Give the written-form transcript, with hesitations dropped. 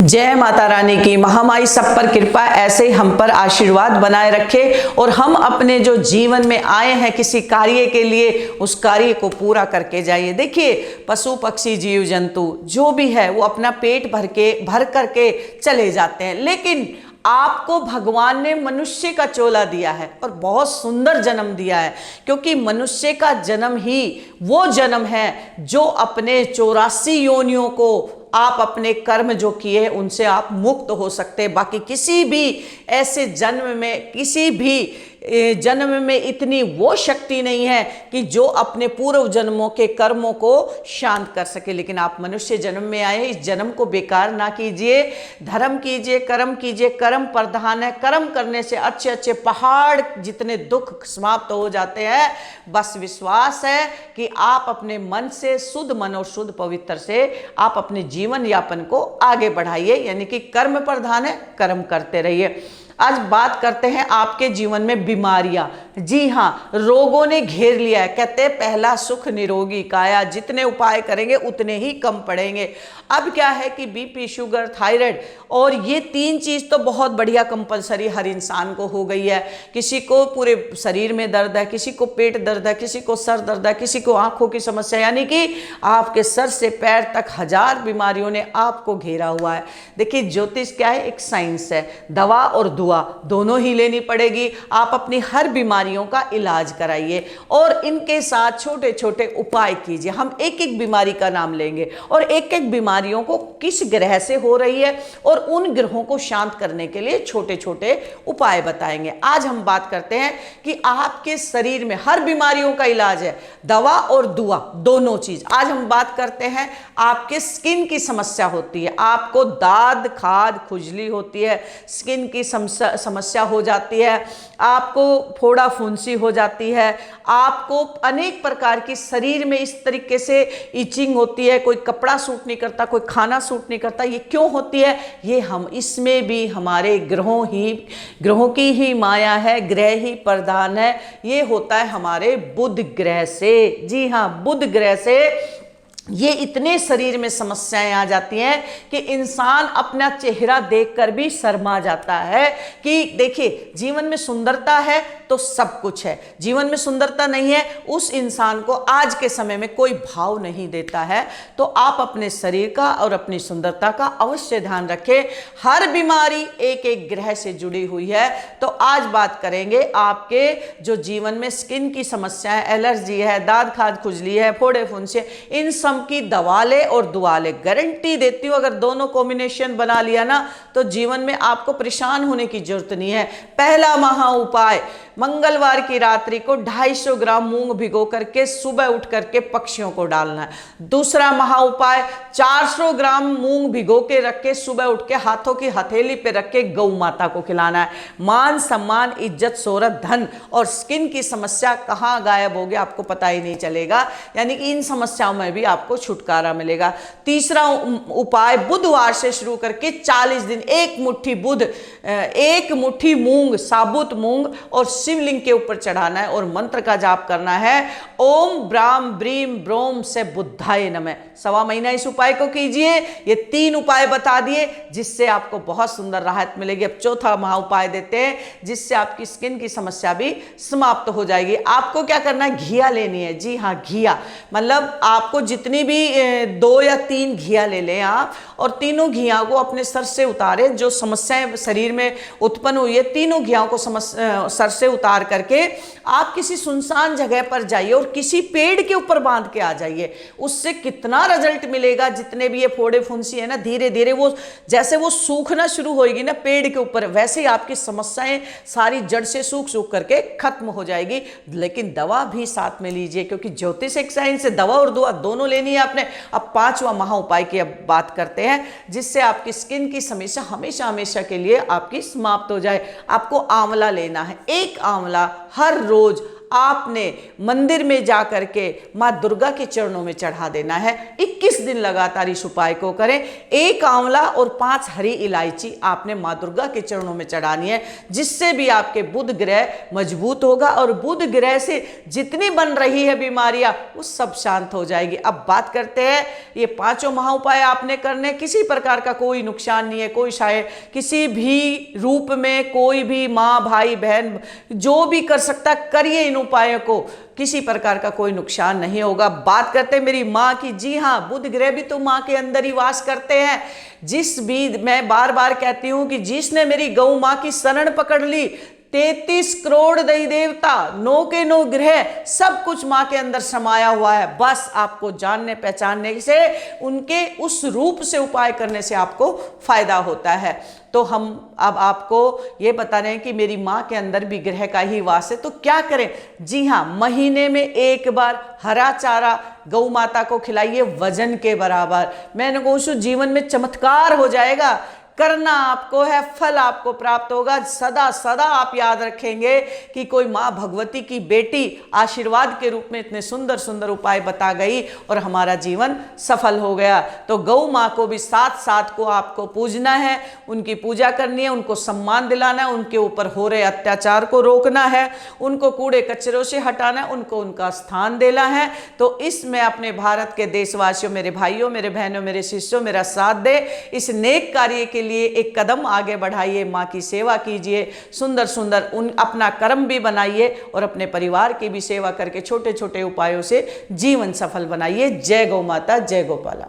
जय माता रानी की। महामाई सब पर कृपा ऐसे ही हम पर आशीर्वाद बनाए रखे और हम अपने जो जीवन में आए हैं किसी कार्य के लिए उस कार्य को पूरा करके जाइए। देखिए पशु पक्षी जीव जंतु जो भी है वो अपना पेट भर करके चले जाते हैं, लेकिन आपको भगवान ने मनुष्य का चोला दिया है और बहुत सुंदर जन्म दिया है, क्योंकि मनुष्य का जन्म ही वो जन्म है जो अपने 84 योनियों को आप अपने कर्म जो किए उनसे आप मुक्त हो सकते हैं। बाकी किसी भी ऐसे जन्म में किसी भी जन्म में इतनी वो शक्ति नहीं है कि जो अपने पूर्व जन्मों के कर्मों को शांत कर सके। लेकिन आप मनुष्य जन्म में आए, इस जन्म को बेकार ना कीजिए, धर्म कीजिए, कर्म प्रधान है। कर्म करने से अच्छे अच्छे पहाड़ जितने दुख समाप्त हो जाते हैं। बस विश्वास है कि आप अपने मन से शुद्ध मन और शुद्ध पवित्र से आप अपने जीवन यापन को आगे बढ़ाइए, यानी कि कर्म प्रधान है, कर्म करते रहिए। आज बात करते हैं आपके जीवन में बीमारियां। जी हाँ, रोगों ने घेर लिया है। कहते हैं पहला सुख निरोगी काया, जितने उपाय करेंगे उतने ही कम पड़ेंगे। अब क्या है कि बीपी, शुगर, थायराइड और ये 3 चीज तो बहुत बढ़िया कंपलसरी हर इंसान को हो गई है। किसी को पूरे शरीर में दर्द है, किसी को पेट दर्द है, किसी को सर दर्द है, किसी को आंखों की समस्या, यानी कि आपके सर से पैर तक 1000 बीमारियों ने आपको घेरा हुआ है। देखिए ज्योतिष क्या है, एक साइंस है। दवा और दुआ दोनों ही लेनी पड़ेगी। आप अपनी हर बीमारियों का इलाज कराइए और इनके साथ छोटे छोटे उपाय कीजिए। हम एक एक बीमारी का नाम लेंगे और एक एक बीमारियों को किस ग्रह से हो रही है और उन ग्रहों को शांत करने के लिए छोटे छोटे उपाय बताएंगे। आज हम बात करते हैं कि आपके शरीर में हर बीमारियों का इलाज है, दवा और दुआ दोनों चीज। आज हम बात करते हैं आपके स्किन की समस्या होती है, आपको दाद खाद खुजली होती है, स्किन की समस्या हो जाती है, आपको फोड़ा फुंसी हो जाती है, आपको अनेक प्रकार की शरीर में इस तरीके से इचिंग होती है, कोई कपड़ा सूट नहीं करता, कोई खाना सूट नहीं करता। ये क्यों होती है? ये हम इसमें भी हमारे ग्रहों की ही माया है, ग्रह ही प्रधान है। ये होता है हमारे बुध ग्रह से। जी हाँ, बुध ग्रह से ये इतने शरीर में समस्याएं आ जाती हैं कि इंसान अपना चेहरा देखकर भी शर्मा जाता है। कि देखिए जीवन में सुंदरता है तो सब कुछ है, जीवन में सुंदरता नहीं है उस इंसान को आज के समय में कोई भाव नहीं देता है। तो आप अपने शरीर का और अपनी सुंदरता का अवश्य ध्यान रखें। हर बीमारी एक एक ग्रह से जुड़ी हुई है। तो आज बात करेंगे आपके जो जीवन में स्किन की समस्या है, एलर्जी है, दाद खाद खुजली है, फोड़े फुंसी, इन सब की दवा ले और दुआ ले। गारंटी देती हूं अगर दोनों कॉम्बिनेशन बना लिया ना तो जीवन में आपको परेशान होने की जरूरत नहीं है। पहला महा उपाय, मंगलवार की रात्रि को 250 ग्राम मूंग भिगो करके सुबह उठ करके पक्षियों को डालना है। दूसरा महा उपाय, 400 ग्राम मूंग भिगो के रख के सुबह उठ के हाथों की हथेली पे रख के गौ माता को खिलाना है। मान सम्मान, इज्जत, शोहरत, धन और स्किन की समस्या कहां गायब हो गया आपको पता ही नहीं चलेगा, यानी कि इन समस्याओं में भी आपको छुटकारा मिलेगा। तीसरा उपाय, बुधवार से शुरू करके 40 दिन एक मुट्ठी मूंग, साबुत मूंग और शिवलिंग के ऊपर चढ़ाना है और मंत्र का जाप करना है, ओम ब्राम ब्रीम ब्रोम से बुद्धाय नमः। 1.25 महीना इस उपाय को कीजिए। ये 3 उपाय बता दिए जिससे आपको बहुत सुंदर राहत मिलेगी। अब चौथा महा उपाय देते हैं जिससे आपकी स्किन की समस्या भी समाप्त हो जाएगी। आपको क्या करना है, घिया लेनी है। जी हाँ, घिया मतलब आपको जितनी भी 2 या 3 घिया ले लें आप और तीनों घिया को अपने सर से उतारें। जो समस्याएं शरीर में उत्पन्न हुई है तीनों घियाओं को सर से उतार करके आप किसी सुनसान जगह पर जाइए और किसी पेड़ के ऊपर बांध के आ जाइए। उससे कितना रिजल्ट मिलेगा, जितने भी ये फोड़े फुंसी है ना, धीरे धीरे वो जैसे वो सूखना शुरू होएगी ना पेड़ के ऊपर, वैसे ही आपकी समस्याएं सारी जड़ से सूख करके खत्म हो जाएगी। लेकिन दवा भी साथ में लीजिए, क्योंकि ज्योतिष एक साइंस से दवा और दुआ दोनों लेनी है आपने। अब 5वां महा उपाय की अब बात करते हैं जिससे आपकी स्किन की समस्या हमेशा हमेशा के लिए आपकी समाप्त हो जाए। आपको आंवला लेना है। एक आंवला हर रोज आपने मंदिर में जा करके माँ दुर्गा के चरणों में चढ़ा देना है। 21 दिन लगातार इस उपाय को करें। 1 आंवला और 5 हरी इलायची आपने माँ दुर्गा के चरणों में चढ़ानी है, जिससे भी आपके बुध ग्रह मजबूत होगा और बुध ग्रह से जितनी बन रही है बीमारियां वो सब शांत हो जाएगी। अब बात करते हैं, ये 5 महा उपाय आपने करने, किसी प्रकार का कोई नुकसान नहीं है, कोई शायद किसी भी रूप में कोई भी माँ भाई बहन जो भी कर सकता करिए इन उपायों को, किसी प्रकार का कोई नुकसान नहीं होगा। बात करते हैं मेरी माँ की, जी हाँ, बुध ग्रह भी तो माँ के अंदर ही वास करते हैं। जिस भी, मैं बार बार कहती हूं कि जिसने मेरी गौ माँ की शरण पकड़ ली, 33 करोड़ दैवी देवता, 9 के 9 ग्रह, सब कुछ माँ के अंदर समाया हुआ है। बस आपको जानने पहचानने से, उनके उस रूप से उपाय करने से आपको फायदा होता है। तो हम अब आपको ये बता रहे हैं कि मेरी माँ के अंदर भी ग्रह का ही वास है, तो क्या करें? जी हाँ, महीने में 1 बार हरा चारा गौ माता को खिलाइए वजन के बराबर। मैंने कहा जीवन में चमत्कार हो जाएगा। करना आपको है, फल आपको प्राप्त होगा। सदा सदा आप याद रखेंगे कि कोई माँ भगवती की बेटी आशीर्वाद के रूप में इतने सुंदर सुंदर उपाय बता गई और हमारा जीवन सफल हो गया। तो गौ माँ को भी साथ साथ को आपको पूजना है, उनकी पूजा करनी है, उनको सम्मान दिलाना है, उनके ऊपर हो रहे अत्याचार को रोकना है, उनको कूड़े कचरों से हटाना है, उनको उनका स्थान देना है। तो इसमें अपने भारत के देशवासियों, मेरे भाइयों, मेरे बहनों, मेरे शिष्यों, मेरा साथ दे, इस नेक कार्य के लिए एक कदम आगे बढ़ाइए, माँ की सेवा कीजिए, सुंदर सुंदर अपना कर्म भी बनाइए और अपने परिवार की भी सेवा करके छोटे छोटे उपायों से जीवन सफल बनाइए। जय गौ माता, जय गोपाला।